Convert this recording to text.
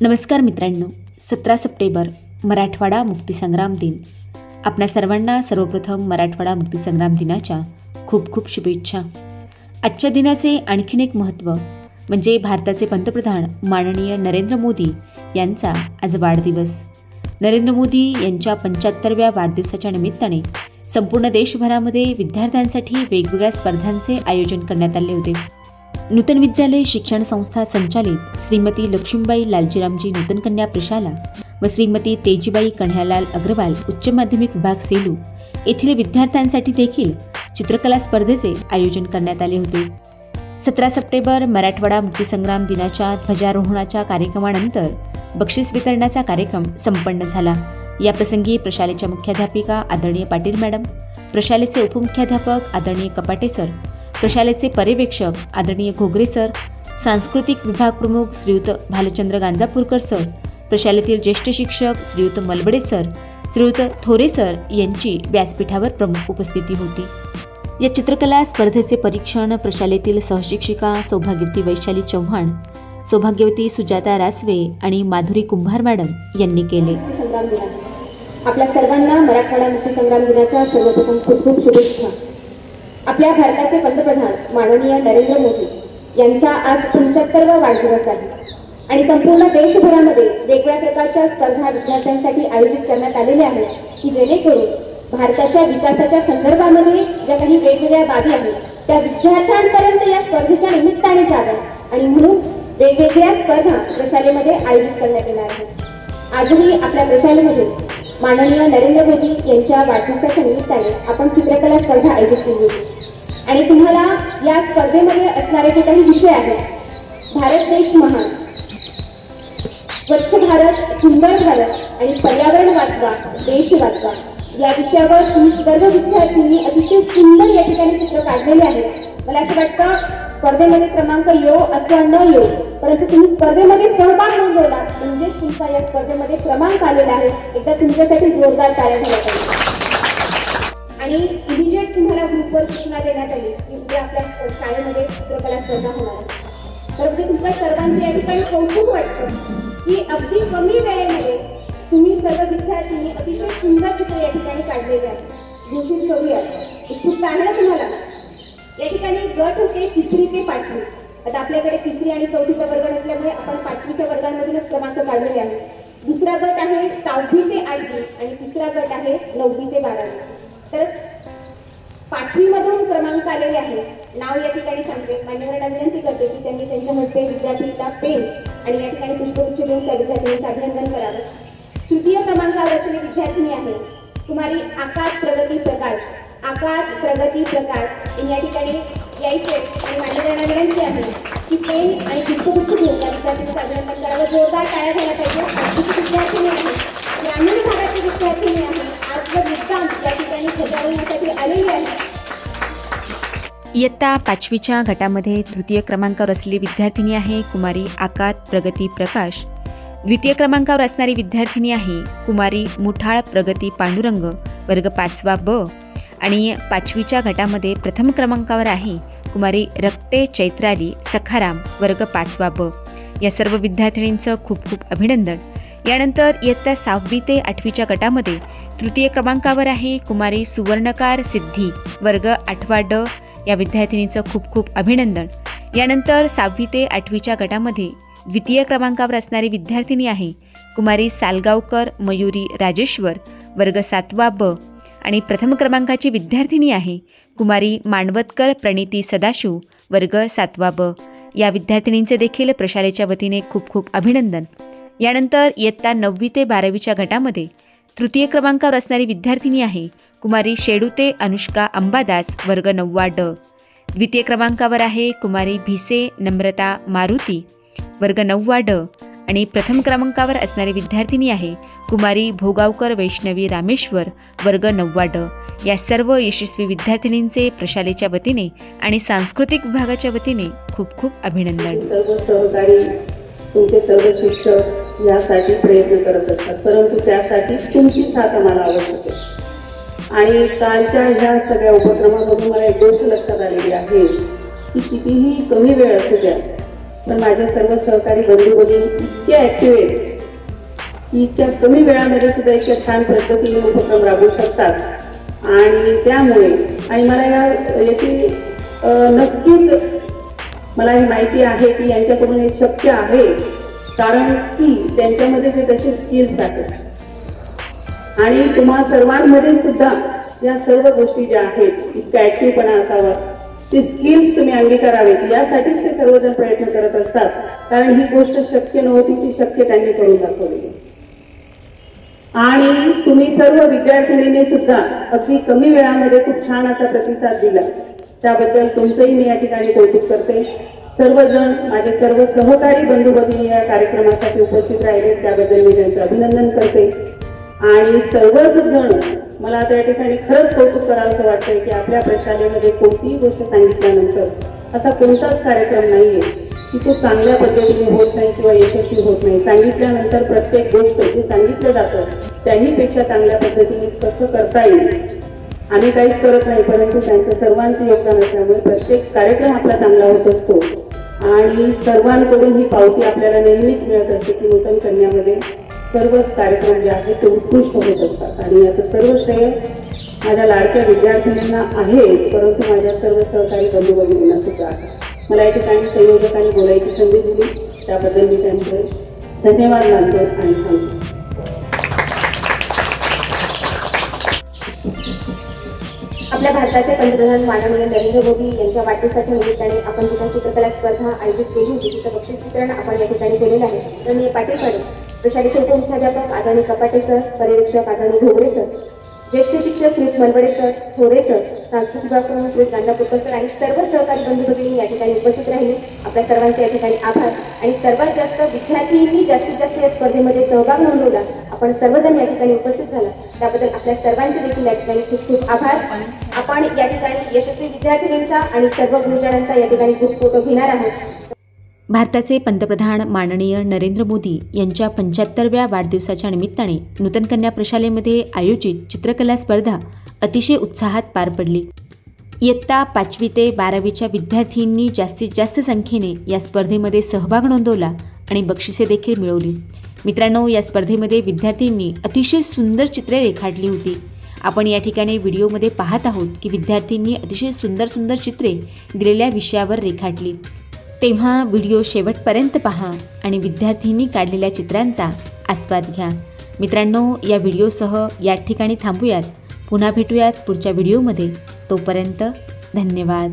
नमस्कार मित्रांनो, 17 सप्टेंबर मराठवाडा मुक्तीसंग्राम दिन. आपणा सर्वांना सर्वप्रथम मराठवाडा मुक्तीसंग्राम दिनाच्या खूप खूप शुभेच्छा. आजच्या दिनाचे आणखीन एक महत्त्व म्हणजे भारताचे पंतप्रधान माननीय नरेंद्र मोदी यांचा आज वाढदिवस. नरेंद्र मोदी यांच्या 75व्या वाढदिवसाच्या निमित्ताने संपूर्ण देशभरामध्ये विद्यार्थ्यांसाठी वेगवेगळ्या स्पर्धांचे आयोजन करण्यात आले होते. नूतन विद्यालय शिक्षण संस्था संचालित श्रीमती लक्ष्मीबाई लालजीरामजी नूतन कन्या प्रशाला व श्रीमती तेजीबाई कन्हैयालाल अग्रवाल उच्च माध्यमिक विभाग सेलू येथील विद्यार्थ्यांसाठी देखील चित्रकला स्पर्धेचे आयोजन करण्यात आले होते. 17 सप्टेंबर मराठवाडा मुक्तीसंग्राम दिनाच्या ध्वजारोहणाच्या कार्यक्रमानंतर बक्षीस वितरणाचा कार्यक्रम संपन्न झाला. याप्रसंगी प्रशालेच्या मुख्याध्यापिका आदरणीय पाटील मॅडम, प्रशालेचे उपमुख्याध्यापक आदरणीय कपाटे सर, प्रशालेचे पर्यवेक्षक आदरणीय घोगरे सर, सांस्कृतिक विभाग प्रमुख श्रीयुत भालचंद्र गांजापूरकर सर, प्रशालेतील ज्येष्ठ शिक्षक श्रीयुत मलबडे सर, श्रीयुत थोरे सर यांची व्यासपीठावर प्रमुख उपस्थिती होती. या चित्रकला स्पर्धेचे परीक्षण प्रशालेतील सहशिक्षिका सौभाग्यवती वैशाली चव्हाण, सौभाग्यवती सुजाता रासवे आणि माधुरी कुंभार मॅडम यांनी केले. आपल्या सर्वांना मराठवाडा मुक्तीसंग्राम दिनाच्या सर्वप्रथम खूप खूप शुभेच्छा. आपल्या भारताचे पंतप्रधान माननीय नरेंद्र मोदी यांचा आज 75वा वाढदिवस आहे आणि संपूर्ण देशभरामध्ये वेगवेगळ्या प्रकारच्या स्पर्धा विद्यार्थ्यांसाठी आयोजित करण्यात आलेल्या आहेत की जेणेकरून भारताच्या विकासाच्या संदर्भामध्ये ज्या काही वेगवेगळ्या बाबी आहेत त्या विद्यार्थ्यांपर्यंत या स्पर्धेच्या निमित्ताने जाव्यात आणि म्हणून वेगवेगळ्या स्पर्धा प्रशालेमध्ये आयोजित करण्यात येणार आहेत. आजही आपल्या प्रशालेमध्ये माननीय नरेंद्र मोदी यांच्या वाढदिवसाच्या निमित्ताने आपण चित्रकला स्पर्धा आयोजित केली होती आणि तुम्हाला या स्पर्धेमध्ये असणारे जे काही विषय आहेत, भारत देश महान, स्वच्छ भारत, सुंदर भारत आणि पर्यावरण वाचवा, देश वाचवा या विषयावर तुम्ही सर्व विद्यार्थ्यांनी अतिशय सुंदर या ठिकाणी चित्र काढलेले आहेत. मला असं वाटतं स्पर्धेमध्ये क्रमांक येऊ अथवा न येऊ, परंतु तुम्ही स्पर्धेमध्ये सहभाग नोंदवला म्हणजेच तुमचा या स्पर्धेमध्ये क्रमांक आलेला आहे. एकदा तुमच्यासाठी जोरदार टाळ्या झाल्या पाहिजे. आणि इमिजिएट तुम्हाला ग्रुपवर सूचना देण्यात आली की उद्या आपल्या शाळेमध्ये चित्रकला स्पर्धा होणार आहे. तर म्हणजे तुमच्या सर्वांचे या ठिकाणी कौतुक वाटतं की अगदी कमी वेळेमध्ये तुम्ही सर्व विद्यार्थ्यांनी अतिशय सुंदर चित्र या ठिकाणी काढलेले आहेत. घोषित करूया, उत्सुकता आहे ना तुम्हाला? या ठिकाणी गट होते 3री ते 5वी. आता आपल्याकडे 3री आणि 4थीचा वर्ग नसल्यामुळे आपण 5वीच्या वर्गांमधूनच क्रमांक काढलेले आहेत. दुसरा गट आहे 6वी ते 8वी आणि तिसरा गट आहे 9वी ते 12वी. तर 5वीमधून क्रमांक आलेले आहेत. नाव या ठिकाणी सांगते. मान्यवरांना विनंती करते की त्यांनी त्यांच्या हस्ते विद्यार्थीचा पेन आणि या ठिकाणी पुष्पगुच्छ देऊन त्या विद्यार्थ्यांचं अभिनंदन करावं. तृतीय क्रमांकावर असलेली विद्यार्थिनी आहे कुमारी आकाश प्रगती प्रकाश. आकाश प्रगती प्रकाश या ठिकाणी यायचे आणि मान्यवरांना विनंती आहे की पेन आणि पुष्पगुच्छ देऊन त्या विद्यार्थ्यांचं अभिनंदन करावं. जोरदार टाळ्या झाल्या पाहिजे. आजची विद्यार्थिनी आहे, ग्रामीण भागाची विद्यार्थिनी आहे. आज मुद्दाम या ठिकाणी सजावण्यासाठी आलेली आहे. इयत्ता 5वीच्या गटामध्ये तृतीय क्रमांकावर असलेली विद्यार्थिनी आहे कुमारी आकाश प्रगती प्रकाश. द्वितीय क्रमांकावर असणारी विद्यार्थिनी आहे कुमारी मुठाळ प्रगती पांडुरंग, वर्ग 5वा ब. आणि 5वीच्या गटामध्ये प्रथम क्रमांकावर आहे कुमारी रक्ते चैत्राली सखाराम, वर्ग 5वा ब. या सर्व विद्यार्थिनींचं खूप खूप अभिनंदन. यानंतर इयत्ता 6वी ते 8वीच्या गटामध्ये तृतीय क्रमांकावर आहे कुमारी सुवर्णकार सिद्धी, वर्ग 8वा ड. या विद्यार्थिनींचं खूप खूप अभिनंदन. यानंतर 6वी ते 8वीच्या गटामध्ये द्वितीय क्रमांकावर असणारी विद्यार्थिनी आहे कुमारी सालगावकर मयुरी राजेश्वर, वर्ग 7वा ब. आणि प्रथम क्रमांकाची विद्यार्थिनी आहे कुमारी मांडवतकर प्रणिती सदाशिव, वर्ग 7वा ब. या विद्यार्थिनींचे देखील प्रशालेच्या वतीने खूप खूप अभिनंदन. यानंतर इयत्ता 9वी ते 12वीच्या गटामध्ये तृतीय क्रमांकावर असणारी विद्यार्थिनी आहे कुमारी शेडुते अनुष्का अंबादास, वर्ग 9वा ड. द्वितीय क्रमांकावर आहे कुमारी भिसे नम्रता मारुती, वर्ग 9वा ड. आणि प्रथम क्रमांकावर असणारी विद्यार्थिनी आहे कुमारी भोगावकर वैष्णवी रामेश्वर, वर्ग 9वा ड. या सर्व यशस्वी विद्यार्थिनींचे प्रशालेच्या वतीने आणि सांस्कृतिक विभागाच्या वतीने खूप खूप अभिनंदन. सर्व सहकारी तुमचे सर्व शिक्षक यासाठी प्रयत्न करत असतात, परंतु त्यासाठी तुमची साथ आम्हाला आवश्यक आहे. आणि कालच्या ह्या सगळ्या उपक्रमामधून मला एक गोष्ट लक्षात आलेली आहे की कितीही कमी वेळ असू द्या पण माझे सर्व सहकारी बंधू भगिनी इतके ऍक्टिव्ह आहेत की इतक्या कमी वेळामध्ये सुद्धा इतक्या छान पद्धतीने उपक्रम राबवू शकतात आणि त्यामुळे आणि मला याची नक्कीच मला हे माहिती आहे की यांच्याकडून हे शक्य आहे, कारण की त्यांच्यामध्ये जे तसे स्किल्स आहेत आणि तुम्हा सर्वांमध्ये सुद्धा या सर्व गोष्टी ज्या आहेत इतका ऍक्टिव्हपणा असावा, ते स्किल्स तुम्ही अंगीकारावेत यासाठीच ते सर्वजण प्रयत्न करत असतात, कारण ही गोष्ट शक्य नव्हती ती शक्य त्यांनी करून दाखवली. आणि तुम्ही सर्व विद्यार्थिनींनी सुद्धा अगदी कमी वेळामध्ये खूप छान असा प्रतिसाद दिला, त्याबद्दल तुमचंही मी या ठिकाणी कौतुक करते. सर्वजण माझे सर्व सहकारी बंधू भगिनी या कार्यक्रमासाठी उपस्थित राहिले त्याबद्दल मी त्यांचं अभिनंदन करते. आणि सर्वच जण मला आता या ठिकाणी खरंच कौतुक करावंसं वाटतंय की आपल्या प्रशालेमध्ये कोणतीही गोष्ट सांगितल्यानंतर असा कोणताच कार्यक्रम नाहीये की तो चांगल्या पद्धतीने होत नाही किंवा यशस्वी होत नाही. सांगितल्यानंतर प्रत्येक गोष्ट जे सांगितलं जातं त्याहीपेक्षा चांगल्या पद्धतीने कसं करता येईल. आम्ही काहीच करत नाही, परंतु त्यांचं सर्वांचं योगदान असल्यामुळे प्रत्येक कार्यक्रम आपला चांगला होत असतो आणि सर्वांकडून ही पावती आपल्याला नेहमीच मिळत असते की नूतन कन्यामध्ये सर्वच कार्यक्रम जे आहेत ते उत्कृष्ट होत असतात. आणि याचं सर्व श्रेय माझ्या लाडक्या विद्यार्थिनींना आहेच, परंतु माझ्या सर्व सहकारी बंधू भगिनींना सुद्धा आहे. मला या ठिकाणी संयोजकांनी बोलायची संधी दिली त्याबद्दल मी त्यांचे धन्यवाद मानतो आणि सांगतो. आपल्या भारताचे पंतप्रधान माननीय नरेंद्र मोदी यांच्या वाढदिवसाच्या निमित्ताने आपण ठिकाणी चित्रकला स्पर्धा आयोजित केली होती, तिचं बक्षीस वितरण आपण या ठिकाणी केलेलं आहे. तर मी पाटील सर, प्रशालेचे उपमुख्याध्यापक आदरणीय कपाटे सर, पर्यवेक्षक आदरणीय घोगडे सर, ज्येष्ठ शिक्षक श्री मनवडे सर, थोरे सर, सांस्कृतिक विभाग प्रमुख श्री गांधापूरकर सर आणि सर्व सहकारी बंधू भगिनी या ठिकाणी उपस्थित राहिले. आपल्या सर्वांचे या ठिकाणी आभार. आणि सर्वात जास्त विद्यार्थ्यांनी जास्तीत जास्त या स्पर्धेमध्ये सहभाग नोंदवला, आपण सर्वजण या ठिकाणी उपस्थित झाला त्याबद्दल आपल्या सर्वांचे देखील या ठिकाणी खूप खूप आभार. आपण या ठिकाणी यशस्वी विद्यार्थिनींचा आणि सर्व गुरुजनांचा या ठिकाणी ग्रुप फोटो घेणार आहोत. भारताचे पंतप्रधान माननीय नरेंद्र मोदी यांच्या 75व्या वाढदिवसाच्या निमित्ताने नूतन कन्या प्रशालेमध्ये आयोजित चित्रकला स्पर्धा अतिशय उत्साहात पार पडली. इयत्ता 5वी ते 12वीच्या विद्यार्थ्यांनी जास्तीत जास्त संख्येने या स्पर्धेमध्ये सहभाग नोंदवला आणि बक्षिसे देखील मिळवली. मित्रांनो, या स्पर्धेमध्ये विद्यार्थ्यांनी अतिशय सुंदर चित्रे रेखाटली होती. आपण या ठिकाणी व्हिडिओमध्ये पाहत आहोत की विद्यार्थ्यांनी अतिशय सुंदर सुंदर चित्रे दिलेल्या विषयावर रेखाटली. तेव्हा व्हिडिओ शेवटपर्यंत पहा आणि विद्यार्थ्यांनी काढलेल्या चित्रांचा आस्वाद घ्या. मित्रांनो, या व्हिडिओसह या ठिकाणी थांबूयात. पुन्हा भेटूयात पुढच्या व्हिडिओमध्ये. तोपर्यंत धन्यवाद.